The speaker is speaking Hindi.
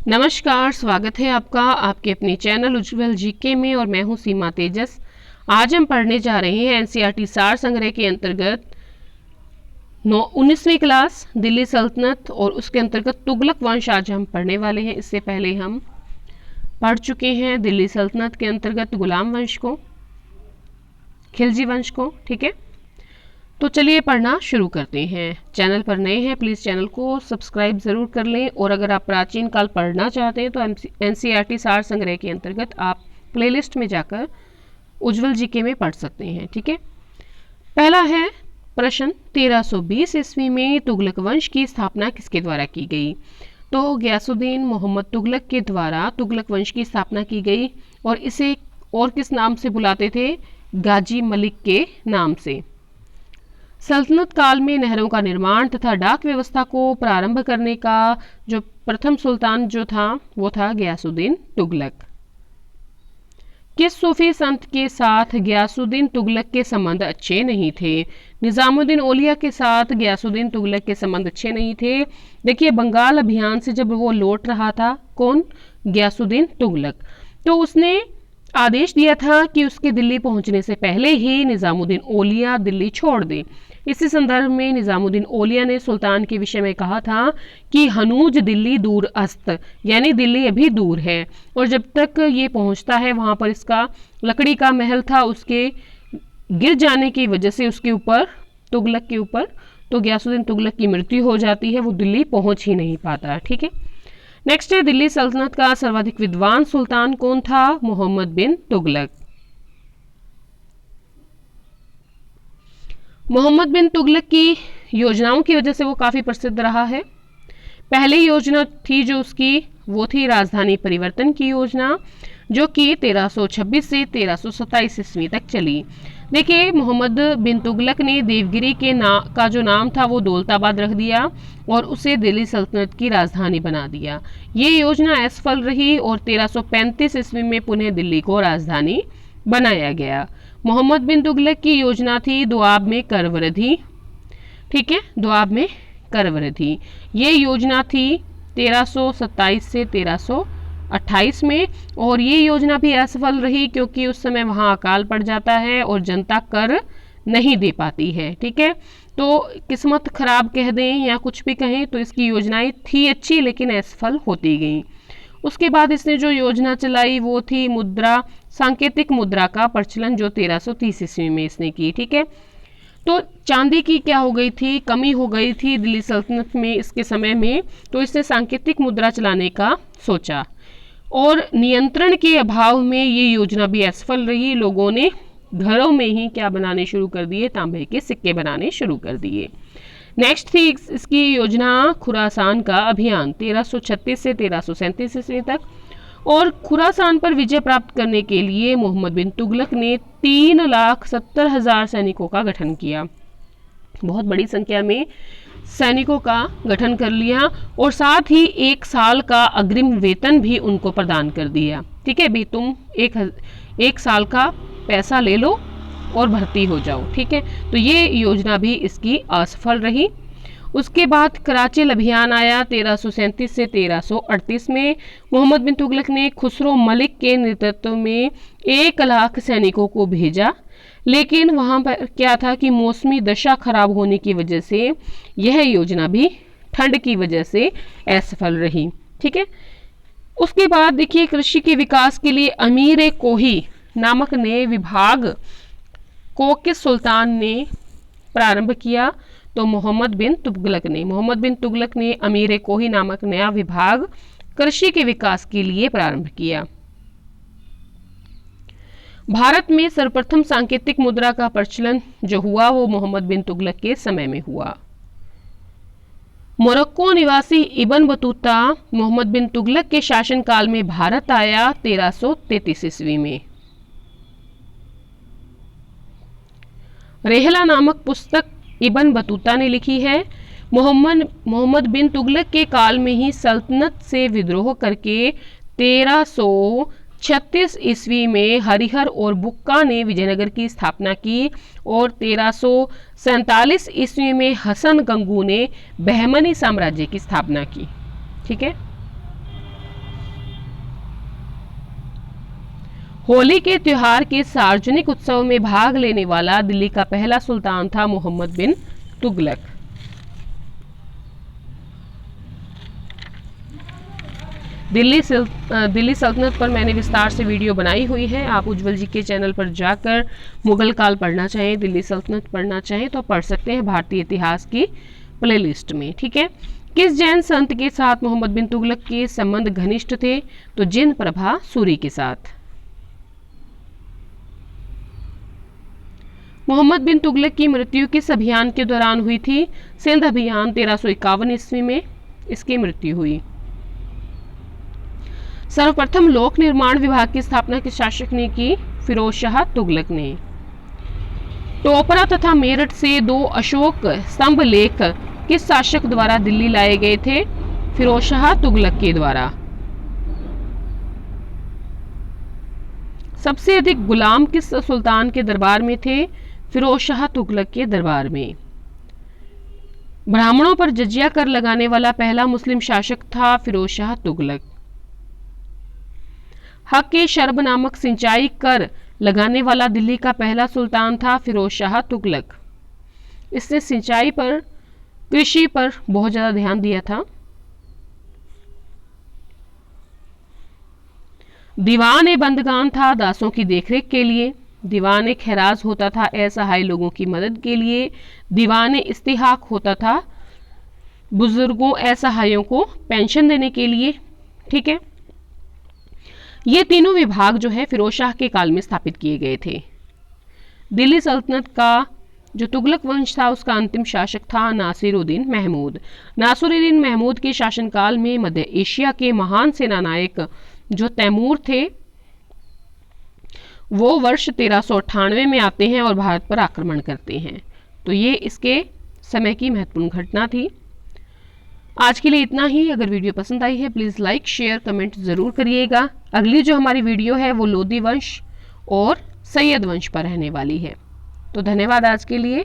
नमस्कार, स्वागत है आपका आपके अपने चैनल उज्ज्वल जीके में और मैं हूं सीमा तेजस। आज हम पढ़ने जा रहे हैं एनसीईआरटी सार संग्रह के अंतर्गत 19वीं क्लास दिल्ली सल्तनत और उसके अंतर्गत तुगलक वंश आज हम पढ़ने वाले हैं। इससे पहले हम पढ़ चुके हैं दिल्ली सल्तनत के अंतर्गत गुलाम वंश को, खिलजी वंश को। ठीक है, तो चलिए पढ़ना शुरू करते हैं। चैनल पर नए हैं प्लीज़ चैनल को सब्सक्राइब ज़रूर कर लें और अगर आप प्राचीन काल पढ़ना चाहते हैं तो एनसीईआरटी सार संग्रह के अंतर्गत आप प्लेलिस्ट में जाकर उज्ज्वल जीके में पढ़ सकते हैं। ठीक है, पहला है प्रश्न, 1320 ईस्वी में तुगलक वंश की स्थापना किसके द्वारा की गई? तो गयासुद्दीन मोहम्मद तुगलक के द्वारा तुगलक वंश की स्थापना की गई और इसे और किस नाम से बुलाते थे? गाजी मलिक के नाम से। सल्तनत काल में नहरों का निर्माण तथा डाक व्यवस्था को प्रारंभ करने का जो प्रथम सुल्तान जो था वो था गयासुद्दीन तुगलक। किस सूफी संत के साथ गयासुद्दीन तुगलक के संबंध अच्छे नहीं थे? निजामुद्दीन औलिया के साथ गयासुद्दीन तुगलक के संबंध अच्छे नहीं थे। देखिए, बंगाल अभियान से जब वो लौट रहा था, कौन? गयासुद्दीन तुगलक, तो उसने आदेश दिया था कि उसके दिल्ली पहुंचने से पहले ही निजामुद्दीन औलिया दिल्ली छोड़ दे। इसी संदर्भ में निजामुद्दीन औलिया ने सुल्तान के विषय में कहा था कि हनूज दिल्ली दूर अस्त, यानी दिल्ली अभी दूर है और जब तक ये पहुंचता है वहां पर इसका लकड़ी का महल था, उसके गिर जाने की वजह से उसके ऊपर, तुगलक के ऊपर, तो गयासुद्दीन तुगलक की मृत्यु हो जाती है, वो दिल्ली पहुंच ही नहीं पाता। ठीक है, नेक्स्ट है दिल्ली सल्तनत का सर्वाधिक विद्वान सुल्तान कौन था? मोहम्मद बिन तुगलक। मोहम्मद बिन तुगलक की योजनाओं की वजह से वो काफ़ी प्रसिद्ध रहा है। पहली योजना थी जो उसकी, वो थी राजधानी परिवर्तन की योजना, जो कि 1326 से 1327 ईस्वी तक चली। देखिए, मोहम्मद बिन तुगलक ने देवगिरी के का जो नाम था वो दौलताबाद रख दिया और उसे दिल्ली सल्तनत की राजधानी बना दिया। ये योजना असफल रही और 1335 ईस्वी में पुनः दिल्ली को राजधानी बनाया गया। मोहम्मद बिन तुगलक की योजना थी दोआब में कर वृद्धि। ठीक है, दोआब में कर वृद्धि, ये योजना थी 1327 से 1328 में और ये योजना भी असफल रही क्योंकि उस समय वहाँ अकाल पड़ जाता है और जनता कर नहीं दे पाती है। ठीक है, तो किस्मत खराब कह दें या कुछ भी कहें, तो इसकी योजनाएं थी अच्छी लेकिन असफल होती गई। उसके बाद इसने जो योजना चलाई वो थी मुद्रा, सांकेतिक मुद्रा का प्रचलन, जो 1330 ईस्वी में इसने की। ठीक है, तो चांदी की क्या हो गई थी? कमी हो गई थी दिल्ली सल्तनत में इसके समय में, तो इसने सांकेतिक मुद्रा चलाने का सोचा और नियंत्रण के अभाव में ये योजना भी असफल रही। लोगों ने घरों में ही क्या बनाने शुरू कर दिए? तांबे के सिक्के बनाने शुरू कर दिए। नेक्स्ट थी इसकी योजना खुरासान का अभियान 1336 से 1337 ईस्वी तक और खुरासान पर विजय प्राप्त करने के लिए मोहम्मद बिन तुगलक ने 3,70,000 सैनिकों का गठन किया। बहुत बड़ी संख्या में सैनिकों का गठन कर लिया और साथ ही 1 साल का अग्रिम वेतन भी उनको प्रदान कर दिया। ठीक है, भी तुम एक साल का पैसा ले लो और भर्ती हो जाओ। ठीक है, तो ये योजना भी इसकी असफल रही। उसके बाद कराचेल अभियान आया 1337 से 1338 में। मोहम्मद बिन तुगलक ने खुसरो मलिक के नेतृत्व में 1 लाख सैनिकों को भेजा, लेकिन वहाँ पर क्या था कि मौसमी दशा खराब होने की वजह से यह योजना भी ठंड की वजह से असफल रही। ठीक है, उसके बाद देखिए, कृषि के विकास के लिए अमीर कोही नामक नए विभाग को किस सुल्तान ने प्रारंभ किया? तो मोहम्मद बिन तुगलक ने अमीर कोही नामक नया विभाग कृषि के विकास के लिए प्रारंभ किया। भारत में सर्वप्रथम सांकेतिक मुद्रा का प्रचलन जो हुआ वो मोहम्मद बिन तुगलक के समय में हुआ। मोरक्को निवासी इब्न बतूता मोहम्मद बिन तुगलक के शासनकाल में भारत आया 1333 ईस्वी में। रेहला नामक पुस्तक इब्न बतूता ने लिखी है। मोहम्मद बिन तुगलक के काल में ही सल्तनत से विद्रोह करके 1336 ईस्वी में हरिहर और बुक्का ने विजयनगर की स्थापना की और 1347 ईस्वी में हसन गंगू ने बहमनी साम्राज्य की स्थापना की। ठीक है, होली के त्योहार के सार्वजनिक उत्सव में भाग लेने वाला दिल्ली का पहला सुल्तान था मोहम्मद बिन तुगलक। दिल्ली सल्तनत पर मैंने विस्तार से वीडियो बनाई हुई है। आप उज्जवल जी के चैनल पर जाकर मुगल काल पढ़ना चाहें, दिल्ली सल्तनत पढ़ना चाहें तो पढ़ सकते हैं भारतीय इतिहास की प्लेलिस्ट में। ठीक है। किस जैन संत के साथ मोहम्मद बिन तुगलक के संबंध घनिष्ठ थे? तो जिन प्रभा सूरी के साथ। मोहम्मद बिन तुगलक की मृत्यु किस अभियान के दौरान हुई थी? सिंध अभियान 1351 ईस्वी में इसकी मृत्यु हुई। सर्वप्रथम लोक निर्माण विभाग की स्थापना किस शासक ने की? फिरोज शाह तुगलक ने। टोपरा तथा मेरठ से 2 अशोक स्तंभ लेख किस शासक द्वारा दिल्ली लाए गए थे? फिरोज शाह तुगलक के द्वारा। सबसे अधिक गुलाम किस सुल्तान के दरबार में थे? फिरोज शाह तुगलक के दरबार में। ब्राह्मणों पर जजिया कर लगाने वाला पहला मुस्लिम शासक था फिरोज शाह तुगलक। हक के शर्ब नामक सिंचाई कर लगाने वाला दिल्ली का पहला सुल्तान था फिरोज शाह तुगलक। इसने सिंचाई पर, कृषि पर बहुत ज्यादा ध्यान दिया था। दीवान ए बंदगान था दासों की देखरेख के लिए। दीवान ए खैराज होता था असहाय लोगों की मदद के लिए। दीवान ए इस्तिहाक होता था बुजुर्गों असहायों को पेंशन देने के लिए। ठीक है। ये तीनों विभाग जो है फिरोज शाह के काल में स्थापित किए गए थे। दिल्ली सल्तनत का जो तुगलक वंश था उसका अंतिम शासक था नासिरुद्दीन महमूद। नासिरुद्दीन महमूद के शासनकाल में मध्य एशिया के महान सेनानायक जो तैमूर थे वो वर्ष 1398 में आते हैं और भारत पर आक्रमण करते हैं। तो ये इसके समय की महत्वपूर्ण घटना थी। आज के लिए इतना ही। अगर वीडियो पसंद आई है प्लीज़ लाइक शेयर कमेंट ज़रूर करिएगा। अगली जो हमारी वीडियो है वो लोदी वंश और सैयद वंश पर रहने वाली है। तो धन्यवाद आज के लिए।